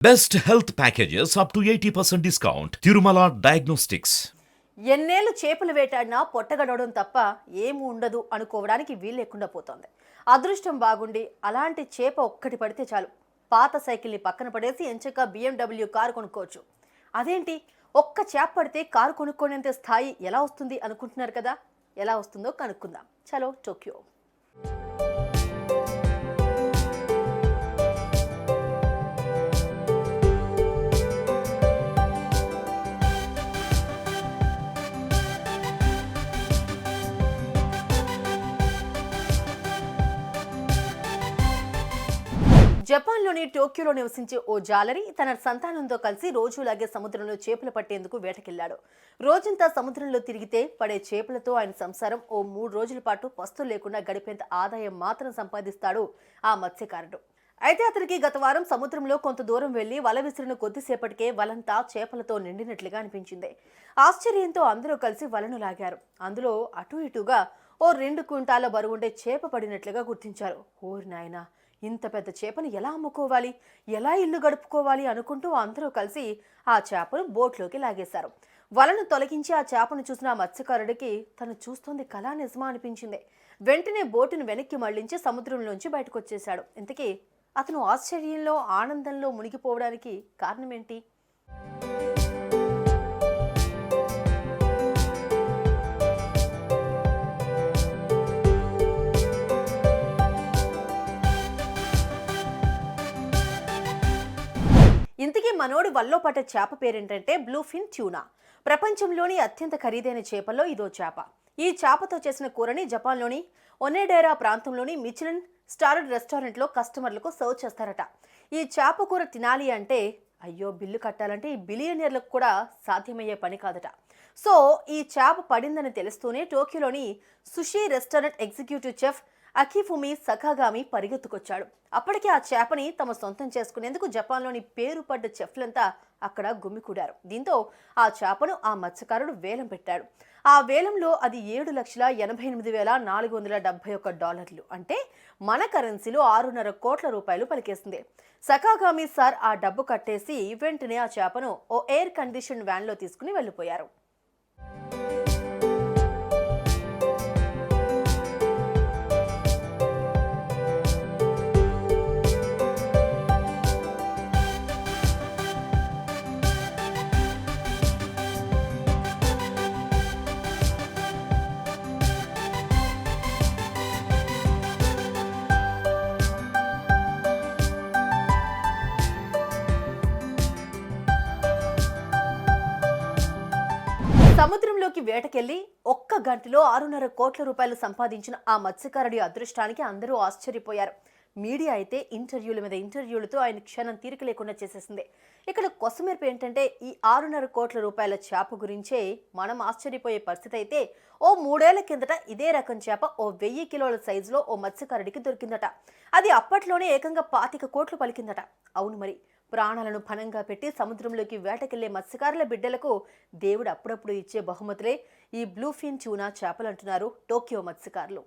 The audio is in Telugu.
Best health packages up to 80% discount. Tirumala Diagnostics. ఎన్నేళ్ళు చేపలు వేటాడినా పొట్టగడవడం తప్ప ఏమీ ఉండదు అనుకోవడానికి వీల్లేకుండా పోతోంది. అదృష్టం బాగుండి అలాంటి చేప ఒక్కటి పడితే చాలు, పాత సైకిల్ని పక్కన పడేసి ఎంచక్క BMW కారు కొనుక్కోవచ్చు. అదేంటి, ఒక్క చేప పడితే కారు కొనుక్కునేంత స్థాయి ఎలా వస్తుంది అనుకుంటున్నారు కదా? ఎలా వస్తుందో కనుక్కుందాం. చలో టోక్యో. జపాన్లోని టోక్యోలో నివసించే ఓ జాలరి తన సంతానంతో కలిసి రోజులాగే సముద్రంలో చేపలు పట్టేందుకు వేటకెళ్లాడు. రోజంతా సముద్రంలో తిరిగితే పడే చేపలతో ఆయన సంసారం ఓ 3 రోజుల పాటు పస్తులు లేకుండా గడిపేంత ఆదాయం మాత్రం సంపాదిస్తాడు ఆ మత్స్యకారుడు. అయితే అతనికి గత వారం సముద్రంలో కొంత దూరం వెళ్లి వల విసిరిన కొద్దిసేపటికే వలంతా చేపలతో నిండినట్లుగా అనిపించింది. ఆశ్చర్యంతో అందరూ కలిసి వలను లాగారు. అందులో అటు ఇటుగా ఓ 2 క్వింటాల బరువుండే చేప పడినట్లుగా గుర్తించారు. ఓరి నాయనా, ఇంత పెద్ద చేపను ఎలా అమ్ముకోవాలి, ఎలా ఇల్లు గడుపుకోవాలి అనుకుంటూ అందరూ కలిసి ఆ చేపను బోట్లోకి లాగేశారు. వలను తొలగించి ఆ చేపను చూసిన ఆ మత్స్యకారుడికి తను చూస్తోంది కళా నిజమా అనిపించింది. వెంటనే బోటును వెనక్కి మళ్లించి సముద్రంలోంచి బయటకు వచ్చేశాడు. ఇంతకీ అతను ఆశ్చర్యంలో ఆనందంలో మునిగిపోవడానికి కారణమేంటి? ఇంతకీ మనోడి వల్లో పడ్డ చేప పేరేంటంటే బ్లూఫిన్ ట్యూనా. ప్రపంచంలోని అత్యంత ఖరీదైన చేపల్లో ఇదో చేప. ఈ చేపతో చేసిన కూరని జపాన్లోని ఒనెడేరా ప్రాంతంలోని మిచెలిన్ స్టార్డ్ రెస్టారెంట్లో కస్టమర్లకు సర్వ్ చేస్తారట. ఈ చేప కూర తినాలి అంటే అయ్యో బిల్లు కట్టాలంటే ఈ బిలియనీర్లకు కూడా సాధ్యమయ్యే పని కాదట. సో ఈ చేప పడిందని తెలుస్తూనే టోక్యోలోని సుషీ రెస్టారెంట్ ఎగ్జిక్యూటివ్ చెఫ్ అకిఫుమి సకాగామి పరిగెత్తుకొచ్చాడు. అప్పటికే ఆ చేపని తమ సొంతం చేసుకునేందుకు జపాన్లోని పేరు పడ్డ చెఫ్లంతా అక్కడ గుమికూడారు. దీంతో ఆ చేపను ఆ మత్స్యకారుడు వేలం పెట్టాడు. ఆ వేలంలో అది $7,88,471 అంటే మన కరెన్సీలో 6.5 కోట్ల రూపాయలు పలికేసింది. సకాగామి సార్ ఆ డబ్బు కట్టేసి వెంటనే ఆ చేపను ఓ ఎయిర్ కండిషన్ వ్యాన్లో తీసుకుని వెళ్ళిపోయారు. సముద్రంలోకి వేటకెళ్లి ఒక్క గంటలో 6.5 కోట్ల రూపాయలు సంపాదించిన ఆ మత్స్యకారుడి అదృష్టానికి అందరూ ఆశ్చర్యపోయారు. మీడియా అయితే ఇంటర్వ్యూల మీద ఇంటర్వ్యూలతో ఆయన క్షణం తీరిక లేకుండా చేసేసింది. ఇక్కడ కొసమెరుపు ఏంటంటే ఈ 6.5 కోట్ల రూపాయల చేప గురించే మనం ఆశ్చర్యపోయే పరిస్థితి అయితే ఓ 3 ఏళ్ల కిందట ఇదే రకం చేప ఓ 1000 కిలోల సైజులో ఓ మత్స్యకారుడికి దొరికిందట. అది అప్పట్లోనే ఏకంగా 25 కోట్లు పలికిందట. అవును మరి, ప్రాణాలను పణంగా పెట్టి సముద్రంలోకి వేటకెళ్లే మత్స్యకారుల బిడ్డలకు దేవుడు అప్పుడప్పుడు ఇచ్చే బహుమతులే ఈ బ్లూఫిన్ ట్యూనా చేపలంటున్నారు టోక్యో మత్స్యకారులు.